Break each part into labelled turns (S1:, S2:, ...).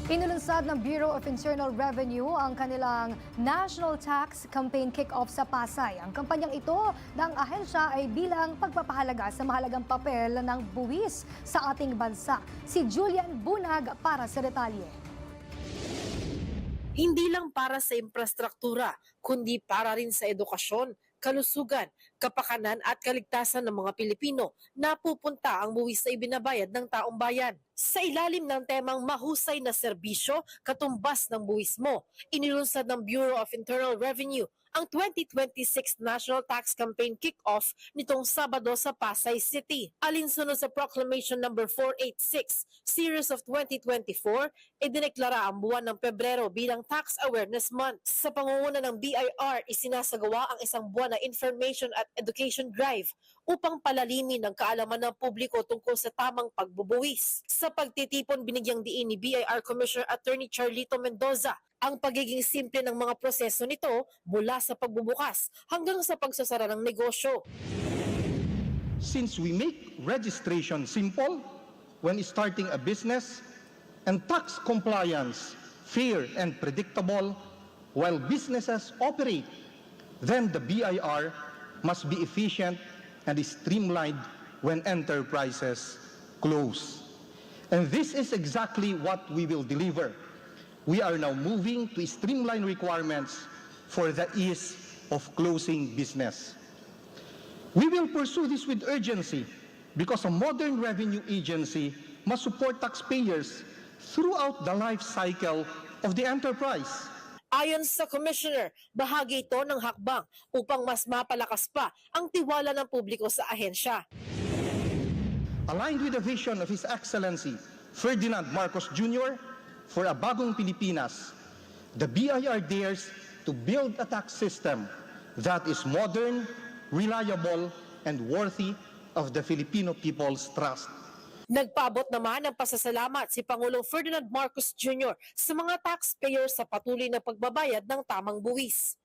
S1: Inulunsad ng Bureau of Internal Revenue ang kanilang National Tax Campaign Kick-Off sa Pasay. Ang kampanyang ito ng ahensya ay bilang pagpapahalaga sa mahalagang papel ng buwis sa ating bansa. Si Julian Bunag para sa detalye.
S2: Hindi lang para sa infrastruktura, kundi para rin sa edukasyon, kalusugan, kapakanan at kaligtasan ng mga Pilipino na pupunta ang buwis na ibinabayad ng taong bayan. Sa ilalim ng temang mahusay na serbisyo, katumbas ng buwis mo, inilunsad ng Bureau of Internal Revenue ang 2026 National Tax Campaign Kick-Off nitong Sabado sa Pasay City. Alinsunod sa Proclamation No. 486, Series of 2024, idineklara ang buwan ng Pebrero bilang Tax Awareness Month. Sa pangunguna ng BIR, isinasagawa ang isang buwan na Information at Education Drive upang palalimin ang kaalaman ng publiko tungkol sa tamang pagbubuwis. Sa pagtitipon, binigyang diin ni BIR Commissioner Attorney Charlito Mendoza ang pagiging simple ng mga proseso nito mula sa pagbubukas hanggang sa pagsasara ng negosyo.
S3: Since we make registration simple when starting a business and tax compliance fair and predictable while businesses operate, then the BIR must be efficient and streamlined when enterprises close. And this is exactly what we will deliver. We are now moving to streamline requirements for the ease of closing business. We will pursue this with urgency because a modern revenue agency must support taxpayers throughout the life cycle of the enterprise.
S2: Ayon sa Commissioner, bahagi ito ng hakbang upang mas mapalakas pa ang tiwala ng publiko sa ahensya.
S3: Aligned with the vision of His Excellency Ferdinand Marcos Jr. for a bagong Pilipinas, the BIR dares to build a tax system that is modern, reliable, and worthy of the Filipino people's trust.
S2: Nagpaabot naman ng pasasalamat si Pangulong Ferdinand Marcos Jr. sa mga taxpayer sa patuloy na pagbabayad ng tamang buwis.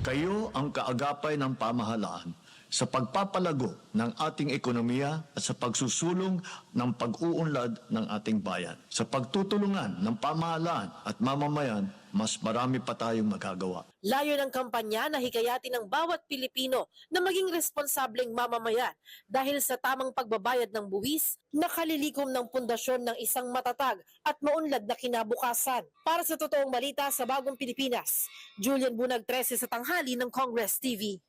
S4: Kayo ang kaagapay ng pamahalaan sa pagpapalago ng ating ekonomiya at sa pagsusulong ng pag-uunlad ng ating bayan. Sa pagtutulungan ng pamahalaan at mamamayan, mas marami pa tayong magagawa.
S2: Layo ng kampanya na hikayatin ng bawat Pilipino na maging responsableng mamamayan dahil sa tamang pagbabayad ng buwis, nakalilikom ng pundasyon ng isang matatag at maunlad na kinabukasan. Para sa totoong balita sa Bagong Pilipinas, Julian Bunag, 13 sa tanghali ng Congress TV.